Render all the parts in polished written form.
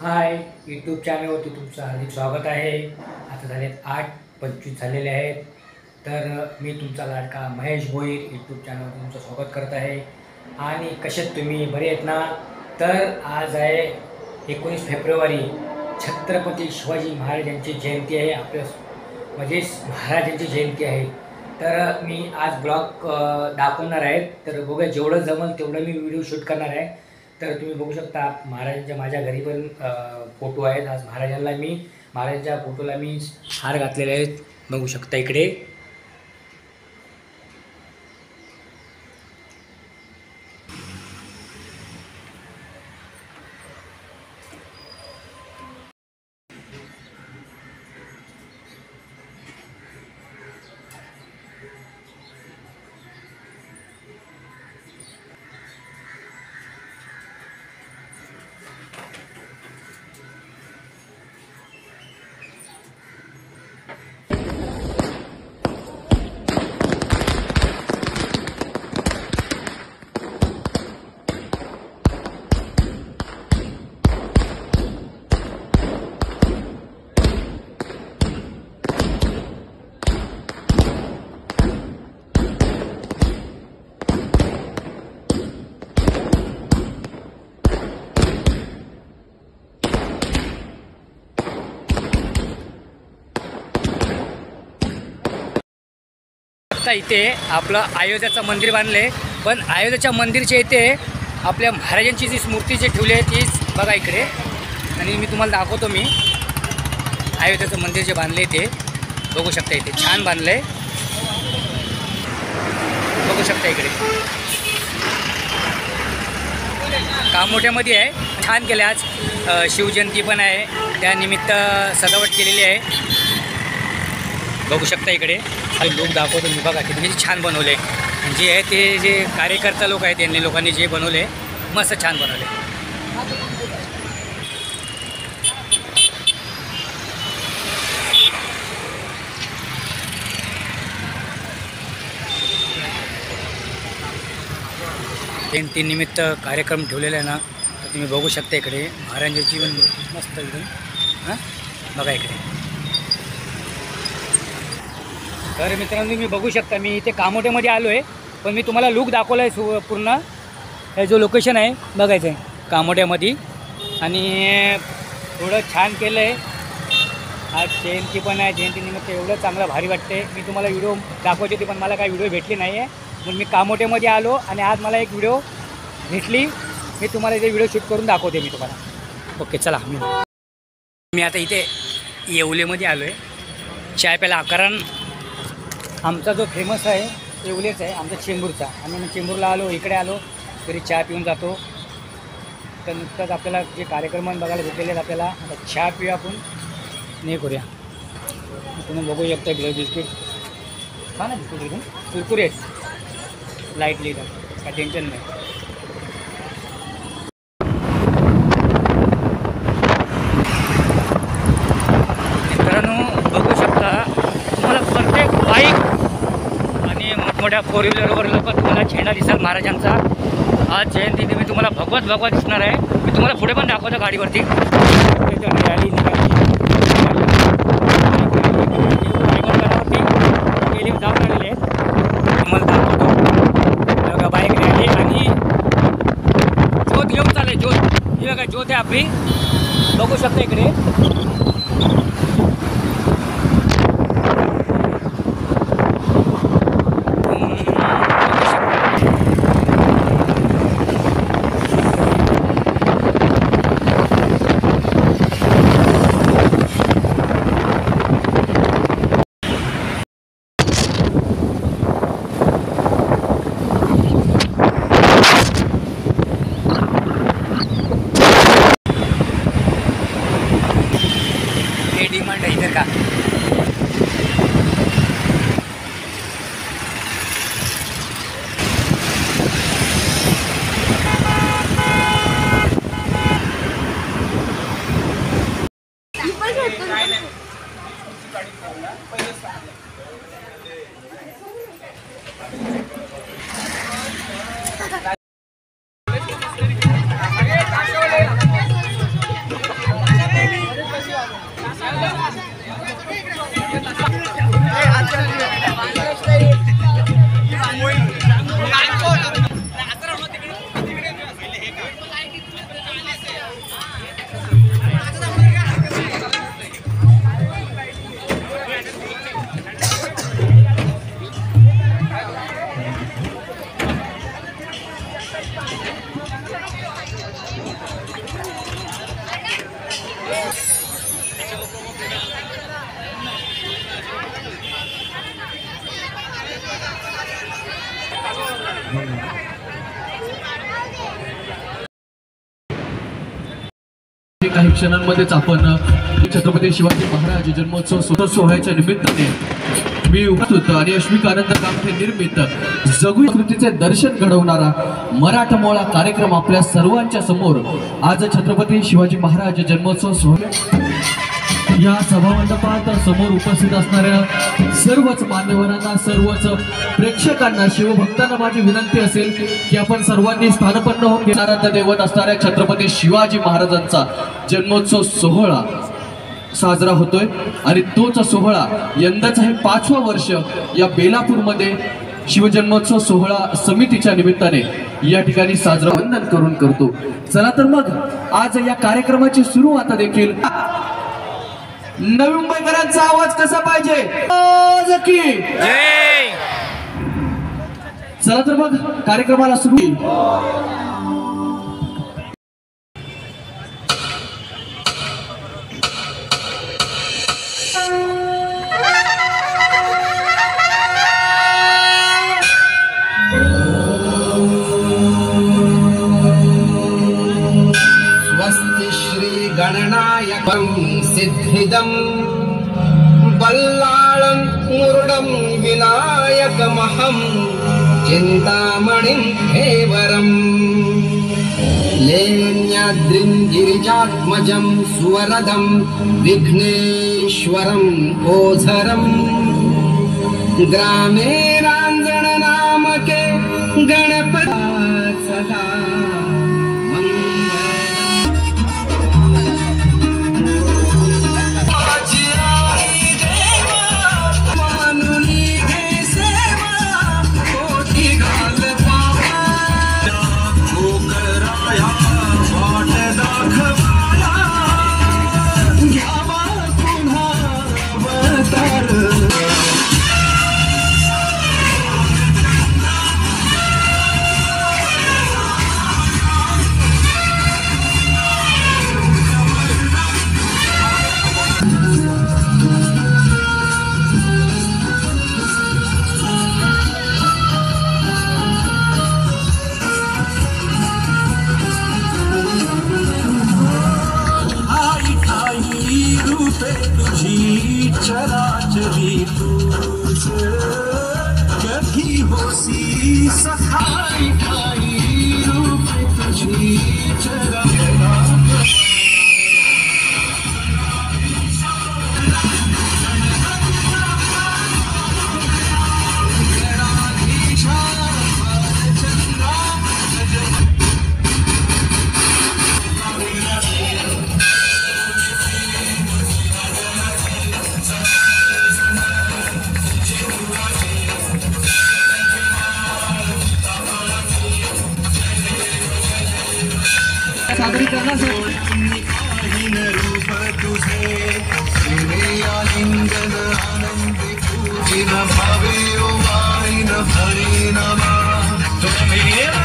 Hi YouTube चॅनलवरती तुमचं हार्दिक स्वागत आहे। आता झालेत 8:25 झालेले आहेत। तर मी तुमचा लाडका महेश भोईर यूट्यूब चॅनलवर तुमचं स्वागत करत आहे। आणि कशात तुम्ही बरे आहेत ना? तर आज आहे 19 फेब्रुवारी, छत्रपती शिवाजी महाराजांची जयंती आहे। आपल्या म्हणजे महाराजांची जयंती आहे। तर मी आज ब्लॉग दाखवणार आहे। तर बघा जेवढं जमेल तेवढं मी व्हिडिओ शूट करणार आहे। तर तुम्ही बघू शकता महाराजांच्या माझ्या घरी पण फोटो आहेत। आज महाराजांच्या फोटोला मी हार घातलेले आहेत, बघू शकता इकडे। आता इथे आपलं अयोध्याचं मंदिर बांधले, पण अयोध्याच्या मंदिरच्या इथे आपल्या महाराजांची जी मूर्ती जी ठेवली आहे तीच बघा इकडे। आणि मी तुम्हाला दाखवतो, मी अयोध्याचं मंदिर जे बांधले ते बघू शकता। इथे छान बांधले, बघू शकता इकडे कामोठ्यामध्ये आहे, छान केले। आज शिवजयंती पण आहे, त्यानिमित्त सजावट केलेली आहे, बघू शकता इकडे। खाली लोक दाखवतो मी, बघा किती म्हणजे छान बनवले। जे आहे ते जे कार्यकर्ता लोक आहेत त्यांनी लोकांनी जे बनवले मस्त छान बनवले। जयंती निमित्त कार्यक्रम ठेवलेला आहे ना, तर तुम्ही बघू शकता इकडे महाराजांची पण मस्त एकदम। हां बघा इकडे। तर मित्रांनो मी बघू शकता, मी इथे कामोठ्यामध्ये आलो आहे, पण मी तुम्हाला लुक दाखवला आहे पूर्ण। हे जो लोकेशन आहे बघायचं आहे कामोठ्यामध्ये, आणि थोडं छान केलं आहे। आज जयंती पण आहे, जयंतीनिमित्त एवढं चांगलं भारी वाटते। मी तुम्हाला व्हिडिओ दाखवायची होती पण मला काही व्हिडिओ भेटली नाही आहे, म्हणून मी कामोठ्यामध्ये आलो आणि आज मला एक व्हिडिओ भेटली, मी तुम्हाला इथे व्हिडिओ शूट करून दाखवते मी तुम्हाला। ओके चला, मी आता इथे येवलेमध्ये आलो आहे चाय प्यायला, कारण आमचा जो फेमस आहे येवलेच आहे, आमचा चेंबूरचा। आम्ही चेंबूरला आलो, इकडे आलो तरी चहा पिऊन जातो। तर नुकताच आपल्याला जे कार्यक्रम बघायला भेटलेले आहेत, आपल्याला आता चहा पिऊया आपण, नाही करूया। तुम्ही बघू शकता बिस्किट खा ना, बिस्किट एकदम कुरकुरे आहेत, लाईटली, एकदम काय टेन्शन नाही। मोठ्या फोर व्हीलरवर लोक तुम्हाला झेंडा दिसाल महाराजांचा। आज जयंती मी तुम्हाला भगवा दिसणार आहे, मी तुम्हाला पुढे पण दाखवतो गाडीवरती। रॅली गेली जाऊन आलेले आहेत, तुम्हाला दाखवतो बघा बाईक रॅली। आणि ज्योत घेऊन चालले, ज्योत ही बघा, ज्योत आहे आपली, बघू शकता इकडे। डिमांड आहे इधर का। काही क्षणांमध्येच आपण छत्रपती शिवाजी महाराज जन्मोत्सव सोहळ्याच्या निमित्ताने मी उपस्थित आणि अश्विक आनंद कामठे निर्मित जगू कृतीचे दर्शन घडवणारा मराठमोळा कार्यक्रम आपल्या सर्वांच्या समोर आज छत्रपती शिवाजी महाराज जन्मोत्सव सोहळा या सभामंडपात समोर उपस्थित असणाऱ्या सर्वच मान्यवरांना, सर्वच प्रेक्षकांना, शिवभक्तांना माझी विनंती असेल की आपण सर्वांनी स्थानपन्न होऊन घेणारा दैवत असणाऱ्या छत्रपती शिवाजी महाराजांचा जन्मोत्सव सोहळा साजरा होतोय आणि तोच सोहळा यंदाचं हे 5वं वर्ष या बेलापूरमध्ये शिवजन्मोत्सव सोहळा समितीच्या निमित्ताने या ठिकाणी साजरा वंदन करून करतो। चला तर मग आज या कार्यक्रमाची सुरुवात देखील नवी मुंबईकरांचा आवाज कसा पाहिजे, चला तर मग कार्यक्रमाला सुरू। गणनायकं सिद्धिदं बल्लाळं मुरुडं विनायकमहं चिन्तामणिं हेवरम् लेण्याद्रिं गिरिजात्मजं सुवरदं विघ्नेश्वरं ओझरं ग्रामे रांजणनामके गणपतीचा चराचरी तूच कधी होसी सखाई ठाई रूप तुझी रूप तुझे आलिंगन आनंद पूजिन भावे ओ वाइन हरि नमः त्वमेव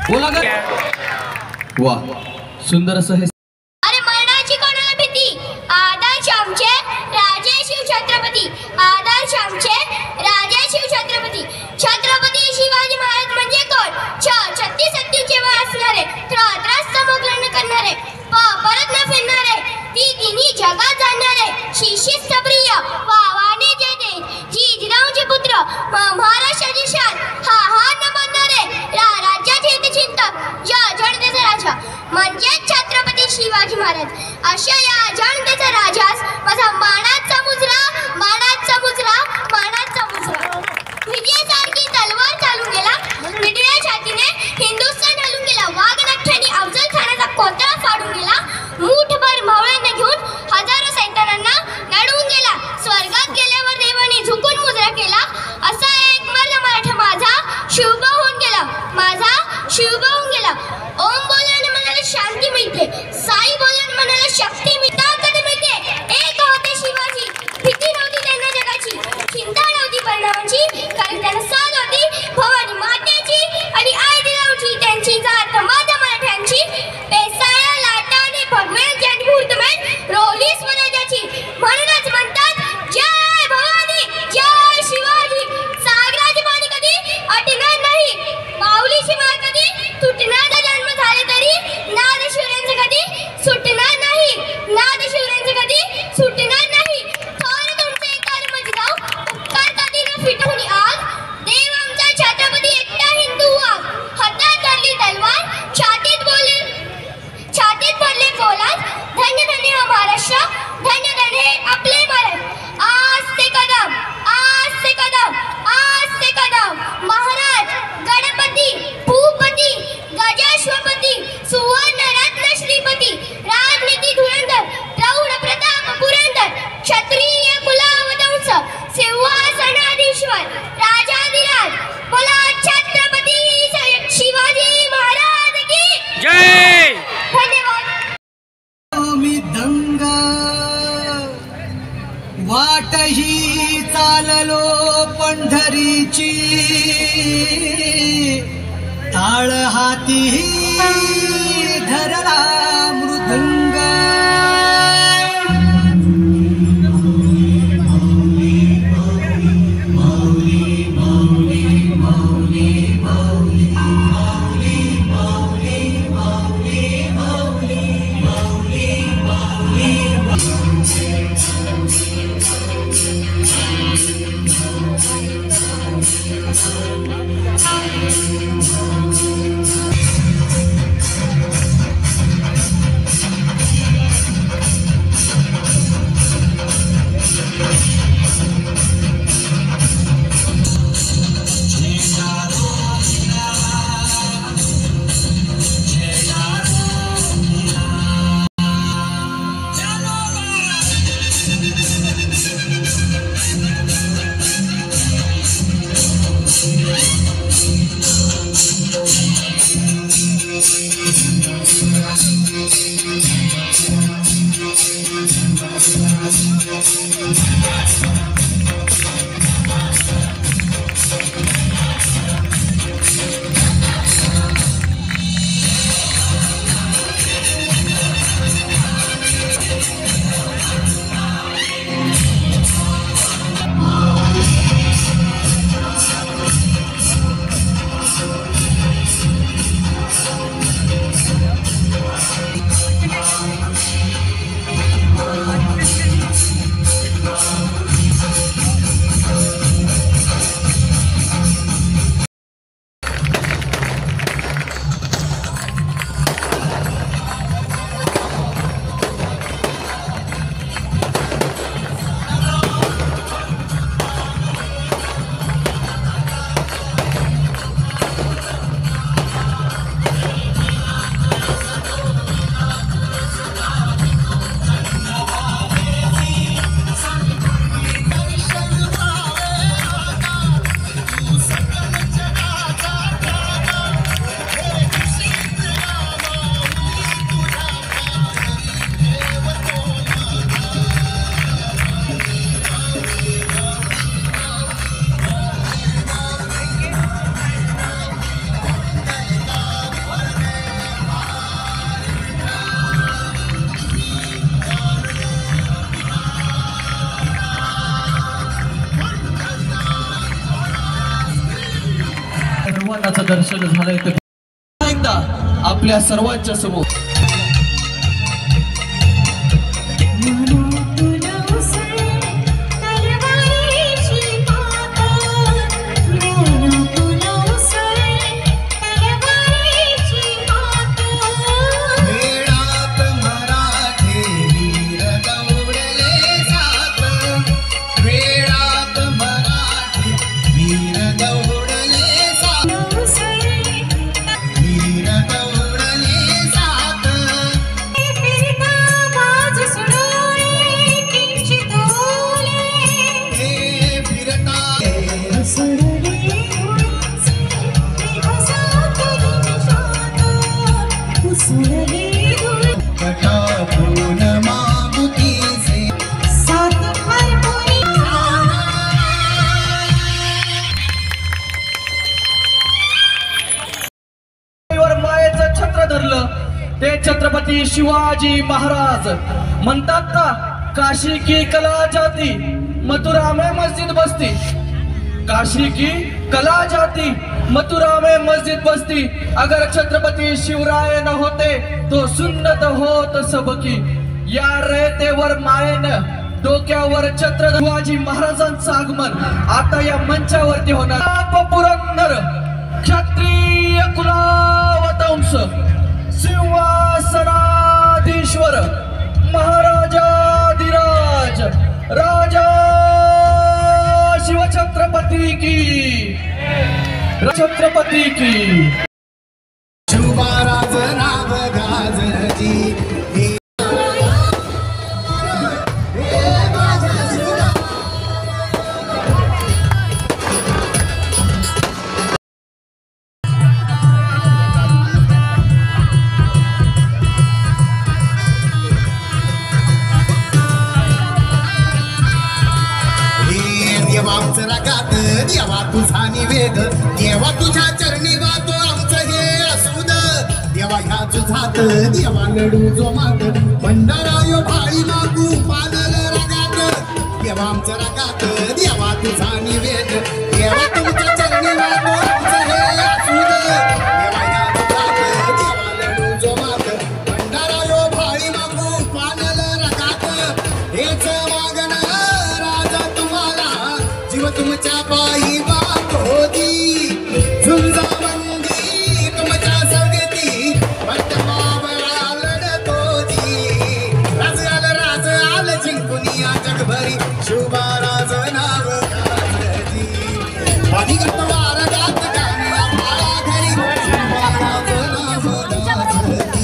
बोला वाह, सुंदर असं हे अरे मरणाची कोणाला भीती, आदर्श आमचे राजे शिव छत्रपती, आदर्श आमचे राजे शिव छत्रपती। छत्रपती शिवाजी महाराज म्हणजे कोण? छत्तीस सत्तीचे वय असणारे, त्रास मोगलांना करणारे, परत न फिरणारे, ती तिन्ही जगात जाणणारे, शिशिस्तप्रिय वावाने जेते जिजाऊचे पुत्र, महाराष्ट्राची शान हा न बनणारे, राज्याचे हितचिंतक या जनतेचा राजा म्हणजेच छत्रपती शिवाजी महाराज। अशा या जनतेचा राजास माझा मानाचा मुजरा, मानाचा मुजरा, मानाचा मुजरा। विजयासारखी तलवार चालून गेला, मिठल्या छातीने हिंदुस्थान हलून गेला, वाघनख्याने अफजल खानाचा कोतळा फाडून गेला, मूठभर मावळ्यांना घेऊन हजारो सैतानांना नडवून गेला, स्वर्गात गेल्यावर देवाने झुकून मुजरा केला, असा एक मर्द मराठा माझा शिवबा होऊन गेला, माझा शिवबा होऊन गेला। ओम बोलल्याने मनाला शांती मिळते, साई बोलल्याने मनाला शक्ती मिळतात। मृदंग वाटही चाललो पंढरीची टाळ हाती धरला मृदंग भगवानाचं दर्शन झालंय तर एकदा आपल्या सर्वांच्या समोर ते छत्रपती शिवाजी महाराज म्हणतात ना, काशी की कला जाती मथुरा में मस्जिद बसती, काशी की कला जाती मथुरा में मस्जिद बसती। अगर छत्रपती शिवराय न होते तो सुन्नत होत सबकी। या रयतेवर मायेनं डोक्यावर छत्र शिवाजी महाराजांचं आगमन आता या मंचावरती होणार। पुरंदर क्षत्रिय कुलावतंस सिंहासनाधीश्वर महाराजाधिराज राजा शिवछत्रपती की, छत्रपती की। शुभाराज नाव गाजती देवा तुझा निवेद देवा तुझ्या चरणी वातो आमचं हे असूद देवा ह्या तुझात देवा लडू जो मात भंडारायो भाळी मागू पानल रगात देवा आमच्या रगात देवा तुझा निवेद देवा तुमच्या चरणी वातो आमचं हे असूद देवा ह्या तुझात देवा लडू जो मात भंडारायो भाळी मागू पानल रगात हेच मागण राजा तुम्हाला जीव तुमच्या पायी वाट होती झुंजाबंदी तुमच्या सवगती पट्टमावळा लढतोजी राज आल जिंकुनिया जगभरी शुभाराज नाव गाजजी पाणी गतवार गात गाणी आपल्या घरी शुभाराज नाव गाजजी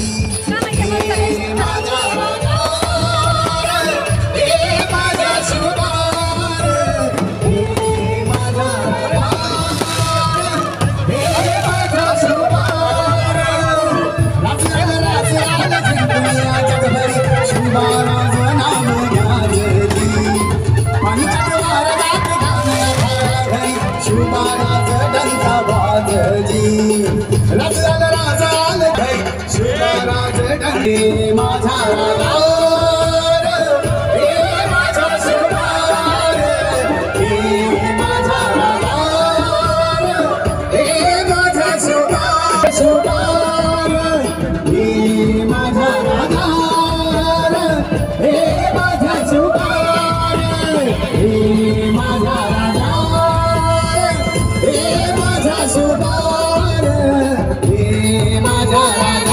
हे माझा राजा हे माझा शुभार हे माझा माझा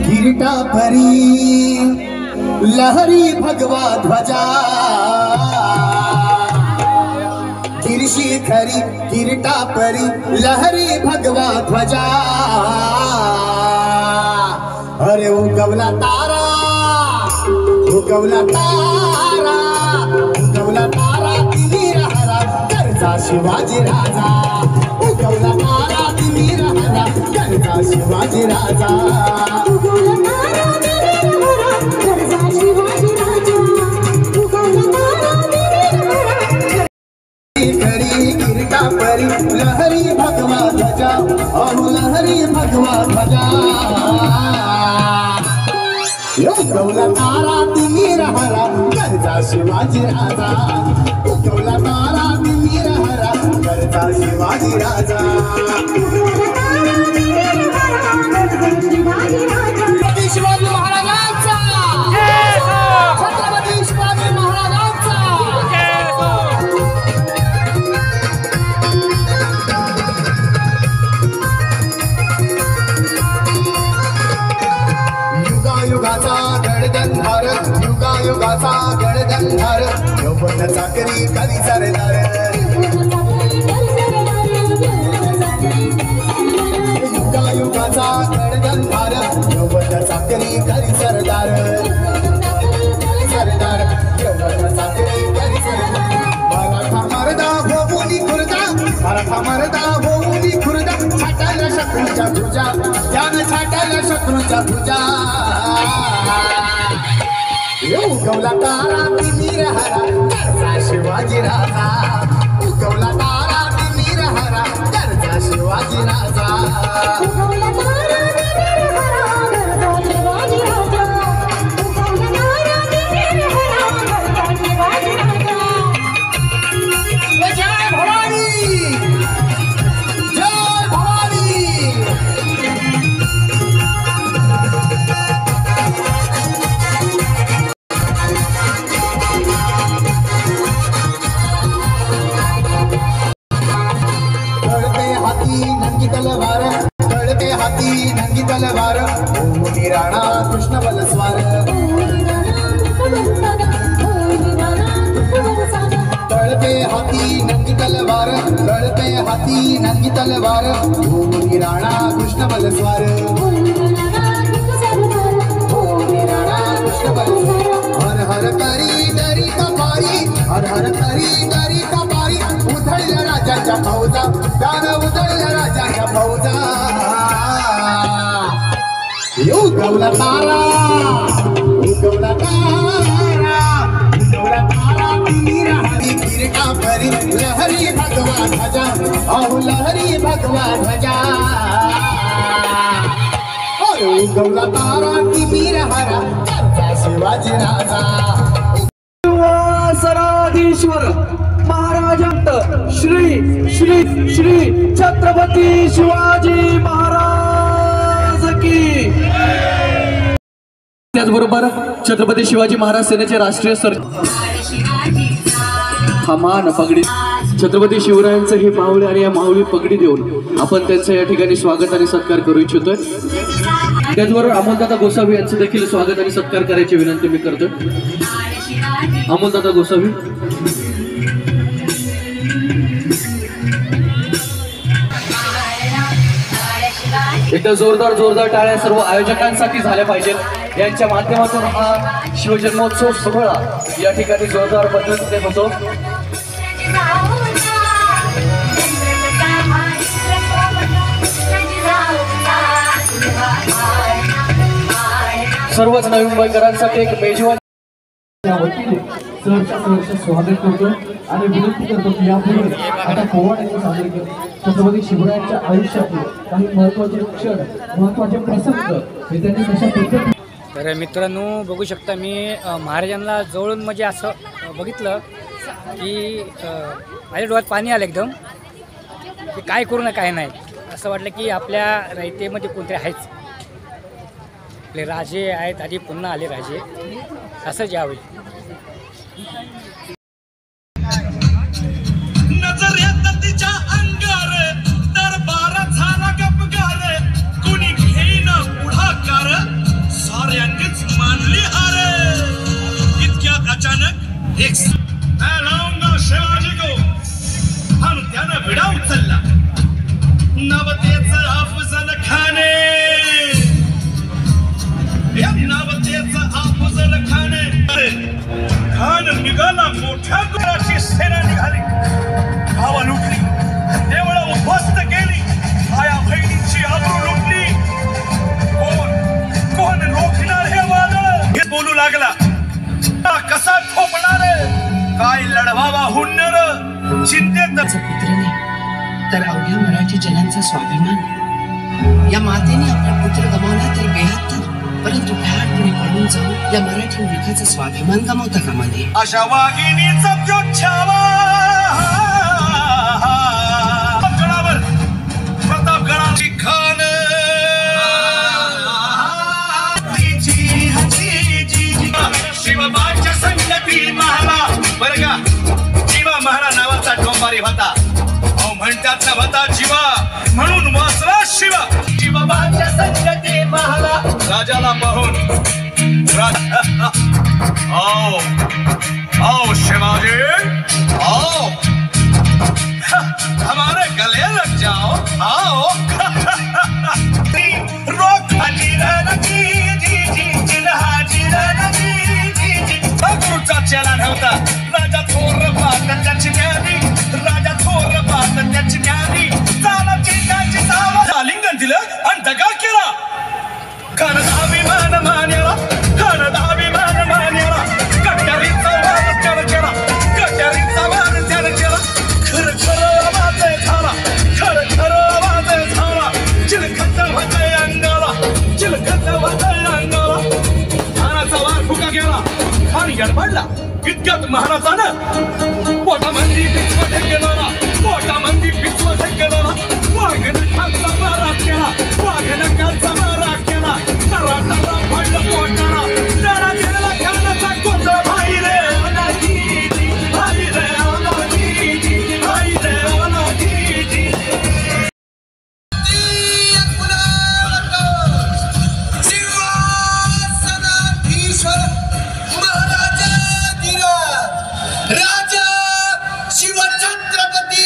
किरीटा परी लहरी भगवा ध्वजा किरशी खरी किरीटा परी लहरी भगवा ध्वजा अरे उगवला तारा उगवला तारा उगवला तारा दिली राहरा गरजा शिवाजी राजा उगवला तारा दिली राहरा गरजा शिवाजी राजा खरी किरीटा परी लहरी भगवा ध्वजा अहो लहरी भगवा ध्वजा उगवला तारा तुम्ही राहरा गरजा शिवाजी राजा उगवला तारा तुम्ही राहरा गरजा शिवाजी राजा छत्रपती शिवाजी महाराजांचा छत्रपती शिवाजी महाराजांचा युगाचा गडगंधार युगाचा गडगंधार यौवन चाकरी कधी सरदार युगाचा गडगंधार यौवन चाकरी कधी सरदार सरदार यौवन चाकरी कधी सरदार मराठा मरदा होऊनी खुर्दा मराठा मरदा होऊनी खुर्दा छाटायला शत्रूच्या तुझ्या त्यानं छाटायला शत्रूच्या तुझ्या उगवला तारा तुम्ही राहरा गरजा शिवाजी राजा उगवला तारा तुम्ही राहरा गरजा शिवाजी राजा जय भवानी जय भवानी हाती नंगी तलवार ओनी राणा कृष्ण बलस्वार हाती नंगी तलवार भूमी राणा कृष्ण बलस्वार भूमी राणा कृष्ण बलस्वार हर हर तरी तरी कपारी हर हर तरी तरी कपारी उधळल्या राजाच्या फौजा त्यानं उधळल्या राजाच्या फौजा उगवला तारा उगवला तारा उगवला तारा मीरा हरी किरका भरी लहरी भगवान ध्वजा अहो लहरी भगवान ध्वजा उगवला तारा ती मीरा हरा करता शिवाजी राजा सराधीश्वर महाराजांत श्री श्री श्री छत्रपती शिवाजी महाराज की. त्याचबरोबर छत्रपती शिवाजी महाराज सेनेचे राष्ट्रीय सर मान पगडी छत्रपती शिवरायांचं हे मावळे आणि या मावळी पगडी देऊन आपण त्यांचं या ठिकाणी स्वागत आणि सत्कार करू इच्छितोय. त्याचबरोबर अमोलदादा गोसावी यांचं देखील स्वागत आणि सत्कार करायची विनंती मी करतोय. अमोलदादा गोसावी. एकदा जोरदार जोरदार टाळ्या सर्व आयोजकांसाठी झाल्या पाहिजेत. यांच्या माध्यमातून हा शिवजन्मोत्सव सोहळा या ठिकाणी जोरदार पद्धतीने होतो. सर्वच नवी मुंबईकरांसाठी एक मेजवान स्वागत करतो आणि विनंती करतो की यापुढे आता पोवाड्याचे सादर छत्रपती शिवरायांच्या आयुष्यातील काही महत्त्वाचे क्षण महत्त्वाचे प्रसंग हे त्यांनी कशा पद्धतीने. तर मित्रांनो बघू शकता मी महाराजांना जवळून म्हणजे असं बघितलं की माझ्या डोळ्यात पाणी आलं एकदम की काय करू ना काय नाही असं वाटलं की आपल्या रयतेमध्ये कोणतरी आहेच. आपले राजे आहेत आधी पुन्हा आले राजे असंच यावे. नजर येत तिच्या अंगार दरबार झाला गपगार कुणी घेईना पुढाकार साऱ्यांनीच मानली हार. इतक्यात अचानक एक लावूंगा शिवाजी को आणि त्यानं विडा उचलला. नवतेचं अफजल खाने नवतेचं अफजल खाने खान निघाला मोठ्या गुराची सेना निघाली. गावा लुटली देवळं उद्ध्वस्त केली आया बहिणीची आबरू लुटली. कोण कोण रोखणार हे वादळ हे बोलू लागला. कसा ठोपणार काय लढवावा हुन्नर चिंतेत पुत्र नाही तर अवघ्या मराठी जनांचा स्वाभिमान. या मातेने आपला पुत्र गमावला तर बेहत्तर परंतु भ्याडपणे पळून जाऊन या मराठी मुलखाचा स्वाभिमान गमावता कामा नये. अशा वाघिणीचा प्योच्छावा गडावर प्रतापगडाची खान शिवबाच्या संगती महाला बरं का. जीवा महारा नावाचा डोंबारी होता अहो म्हणतात ना होता जीवा म्हणून वाचला शिवा. शिवबाच्या संगती महाला राजाला पाहून आओ आओ शिवाजी आओ हमारे गले लग जाओ आओ. रोक चेला नव्हता राजा थोर पाहत त्याची न्यारी राजा थोर पाहत त्याची न्यारी चाला चिंताची सावा आलिंगन दिलं आणि दगा केला. अभिमान मान्याला अभिमान मान्याला कट्यारीचा वाद त्यानं केला कट्यारीचा वाद त्यानं केला. खरं खरं आवाज झाला खरं खरं आवाज झाला. चिलखत होतंय अंगाला चिलखत होतंय अंगाला. खानाचा वार फुका गेला खान गडबडला. इतक्यात महाराजानं पोटामंदी पिचवट केला पोटामंदी पिचवट केला. वाघन खालचा मारा केला वाघन खालचा मारा केला. तराटाला पडलं पोटाला जरा गेला खानाचा कोंडा. भाई रे भाई रे भाई रे राजा शिवछत्रपती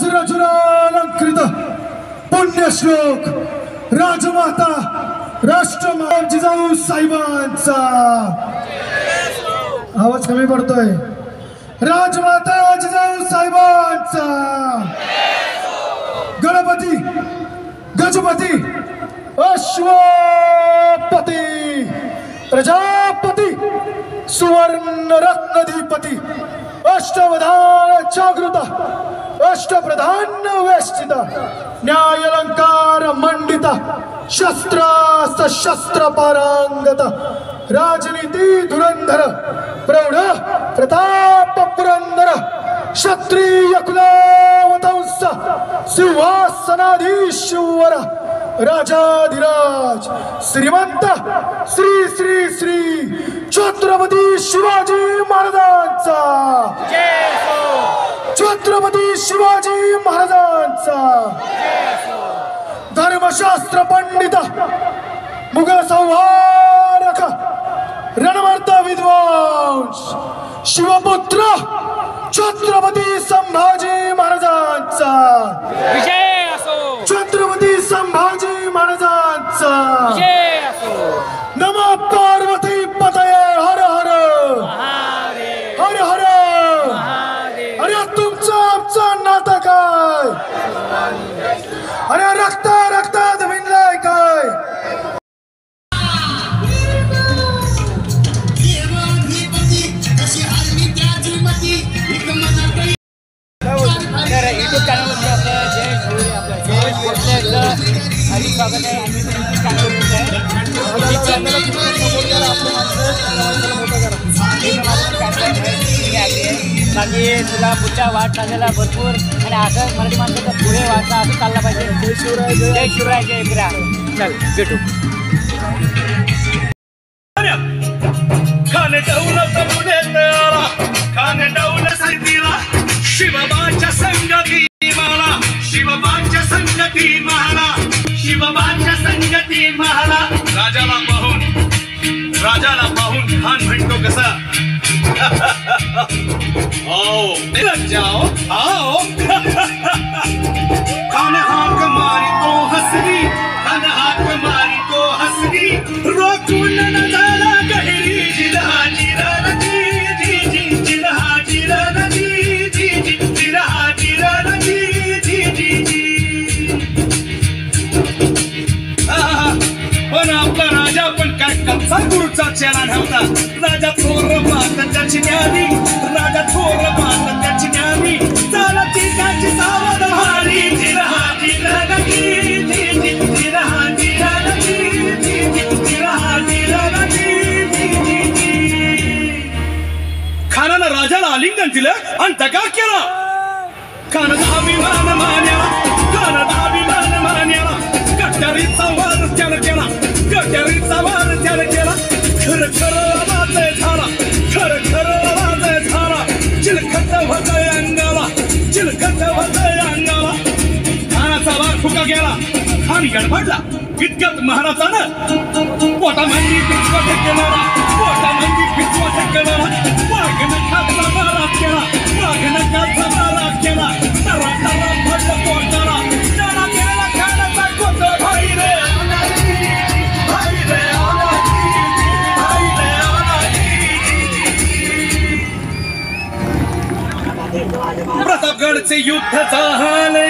वज्रजुरालंकृत पुण्यश्लोक राजमाता राष्ट्रमाता जिजाऊ साहेबांचा आवाज कमी पडतोय. राजमाता जिजाऊ साहेबांचा गणपती गजपती अश्वपती प्रजापती सुवर्ण रत्नधिपती अष्टवधान जागृत अष्टप्रधान वेष्टित न्यायलंकार मंडित शस्त्र सशस्त्र पारंगत राजनीती धुरंधर प्रौढ प्रताप पुरंदर क्षत्रिय कुलावतंस सिंहासनाधीश्वर राजाधिराज श्रीमंत श्री श्री श्री छत्रपती शिवाजी महाराजांचा छत्रपती शिवाजी महाराजांचा धर्मशास्त्र पंडित मुघल संहारक रणमर्त विद्वांस शिवपुत्र छत्रपती संभाजी महाराजांचा विजय असो. छत्रपती संभाजी महाराजांचा विजय असो. नमो पार्वती पतये हर हर महादेव हर हर. महादेव. अरे तुमचं आमचं नातं काय? अरे रक्तात विणलंय काय? तर यूट्यूब चॅनलवरती आपलं जय शिवरे आपलं जय शिवरे आणि स्वागत आहे. आम्ही यूट्यूब चॅनलवरती बाकी तुला पुढच्या वाट चाललेला भरपूर आणि असं मराठी माणसाचा पुढे वाटचा असं चालला पाहिजे. जय शिवराय जय शिवराय जय विरा. चल भेटू. खाने डौलत पुण्यात आला खाने डौलत साहितीला शिवबाच्या संगती मला शिवबाच्या संगती मला शिवबाच्या संगती मला राजाला पाहून खान म्हणतो कसा आओ जाओ आओ खान हाक मारी तो हसरी खान हाक मारी तो हसरी रोकून न झाला गहिरी जिल्हा जिरा जी जी जिल्हा जिरा जी जी जिल्हा जिरा जी जी पण आपला राजा पण काय कच्चा गुरुचा चेला नव्हता. राजा थोर पाहत त्याची न्यावी राजा थोर पाहत त्याची न्यावी चालती त्याची सावध भारी जिल्हा जिरा जी जी जिल्हा जिरा जी जी जिल्हा जिरा जी जी. खानानं राजाला आलिंगन दिलं आणि तकार केला. खानाचा अभिमान मान्याला खानाचा अभिमान मान्याला कट्यारीचा वार त्यानं केला कट्यारीचा वार त्यानं केला. खरं खरं आवाज झाला खरं खरं आवाज झाला चिलखत होतय अंगाला चिलखत होतय अंगाला. खानाचा वार फुका गेला खान गडबडला इतक्यात महाराजानं पोटामध्ये पिचवट केला पोटामध्ये पिचवट केला वाघनं खातला मारा केला वाघनं खातला मारा केला तरा तरा पडलं पोटाला त्याला केला खानाचा कोत भाई रे भाई रे भाई रे. प्रतापगडचे युद्ध झाले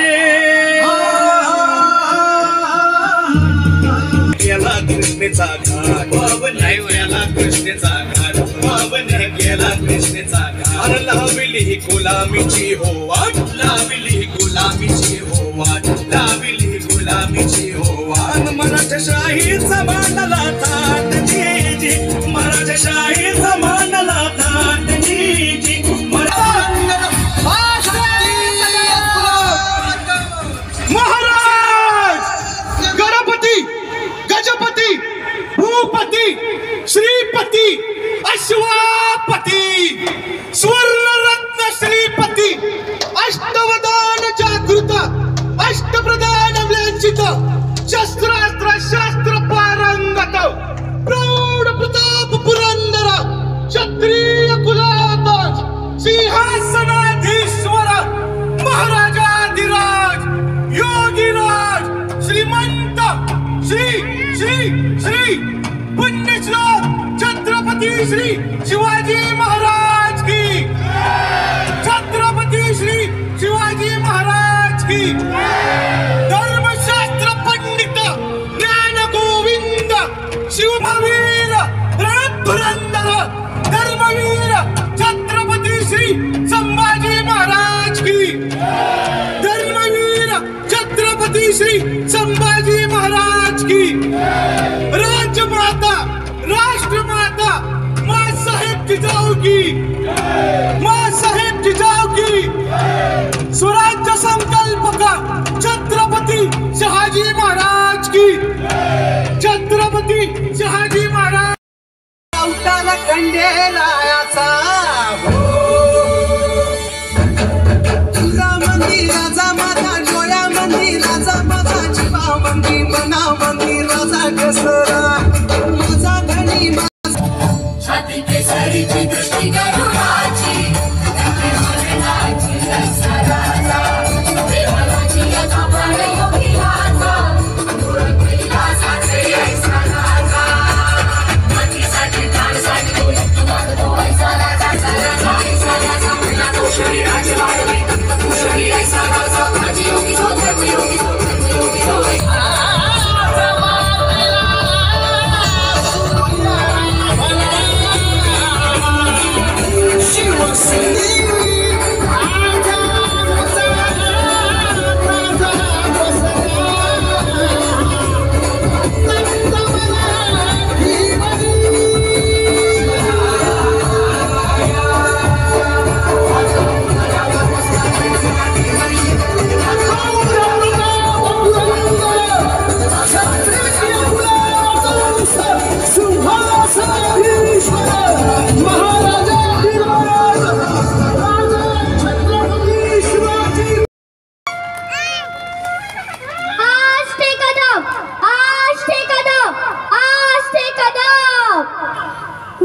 गेला कृष्णेचा घाट पावन गेला कृष्णेचा घाट पावन गेला कृष्णेचा घाट लावली गुलामीची हो वाट लावली गुलामीची हो वाट लावली गुलामीची हो वाट. मराठशाहीचा मांडला थाट जी जी मराठशाहीचा मांडला थाट जी जी. महाराज गणपती गजपती भूपती श्रीपती अश्वापती स्वर्णरत्न श्रीपती अष्टवदान जागृत अष्टप्रधान व्यंजित शस्त्रास्त्र शास्त्र पारंगत प्रौढ प्रताप पुरंदर क्षत्रिय कुलावतंस सिंहासनाधीश्वर महाराजाधिराज धर्मशास्त्र पंडित ज्ञान गोविंद शिवभवीर रणधुरंदर धर्मवीर छत्रपती श्री संभाजी महाराज की, धर्मवीर छत्रपती श्री संभाजी महाराज की, राजमाता राष्ट्रमाता माँ साहेब जिजाऊ की, माँ साहेब जिजाऊ की, स्वराज्य संकल्पक छत्रपती शहाजी महाराज की, छत्रपती शहाजी महाराज अवतार खंडेरायाचा तुझा मंदिराचा माता डोळ्या मंदिराचा माझा जीवा मंदी मना मंदिराचा कसरा माझा धनी छाती केसरीची दृष्टी गरुडाची सराचा देवाची याचा प्राण योगिराचा कैलासाचे सराचा मतीसाठी प्राणसाठी तो युक्त मागतो ऐसा राजा सराचा मुला तो शरीराची वाढवी तो शरीर ऐसा राजा माझी योगी जो धर्मयोगी जो धर्मयोगी जो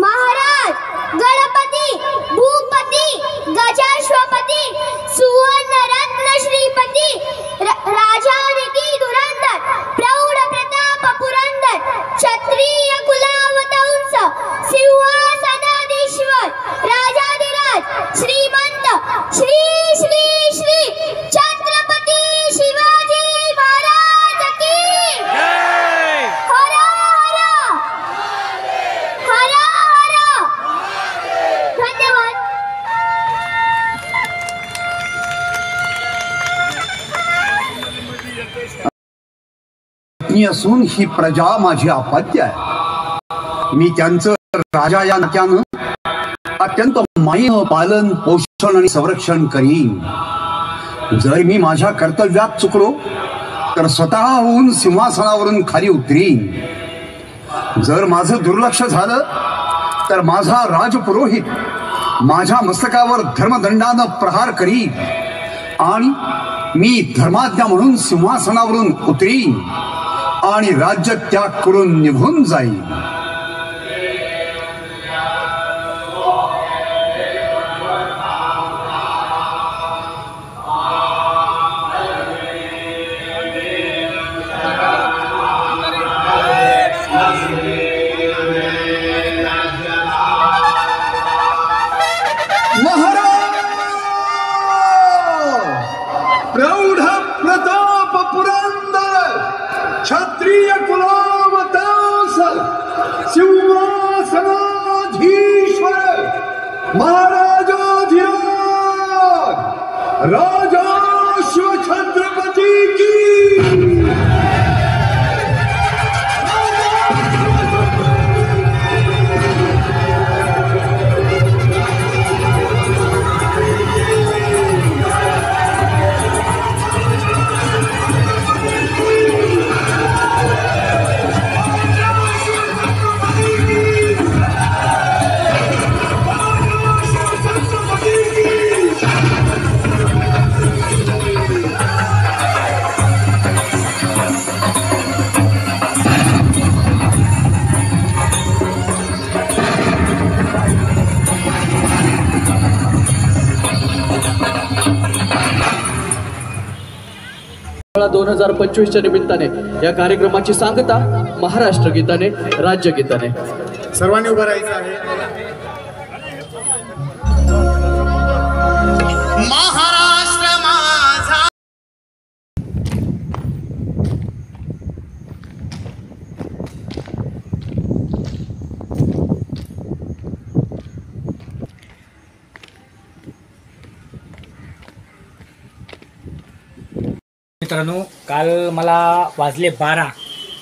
महाराज गणपती भूपती गजाश्वपती सुवर्ण रत्न श्रीपती राजानिकी धुरंधर प्रौढ प्रताप पुरंदर क्षत्रिय कुलावतंस सिंहासनाधीश्वर राजाधिराज श्रीमंत श्री श्री श्री छत्रपती शिवाजी महाराज की हर हर धन्यवाद. असून ही प्रजा माझी आपाद्य आहे. मी त्यांचं राजा या नात्यानं अत्यंत मायेनं पालन पोषण आणि संरक्षण करीन. जर मी माझ्या कर्तव्यात चुकलो तर स्वतःहून सिंहासनावरून खाली उतरीन. जर माझं दुर्लक्ष झालं तर माझा राजपुरोहित माझ्या मस्तकावर धर्मदंडानं प्रहार करीन आणि मी धर्माज्ञा म्हणून सिंहासनावरून उतरीन आणि राज्य त्याग करून निघून जाईल. प्रौढ प्रताप पुरंदर क्षत्रिय कुलावतांस सिंहासनाधीश्वर महाराजाधिराज राजाश्व छत्रपती की मेळावा 2025च्या निमित्ताने या कार्यक्रमाची सांगता महाराष्ट्र गीताने, राज्य गीताने. सर्वांनी उभं राहायचं आहे. मित्रांनो, काल मला वाजले 12,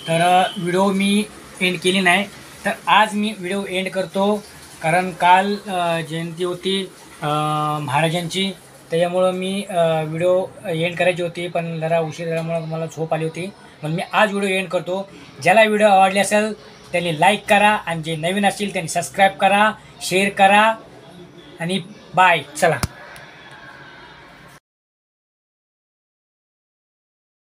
तर व्हिडिओ मी एंड केली नाही. तर आज मी व्हिडिओ एंड करतो, कारण काल जयंती होती महाराजांची, त्याच्यामुळं मी व्हिडिओ एंड करायची होती, पण जरा उशीर झाल्यामुळं मला झोप आली होती. म्हणून मी आज व्हिडिओ एंड करतो. ज्याला व्हिडिओ आवडले असेल त्यांनी लाईक करा, आणि जे नवीन असतील त्यांनी सबस्क्राईब करा, शेअर करा, आणि बाय. चला.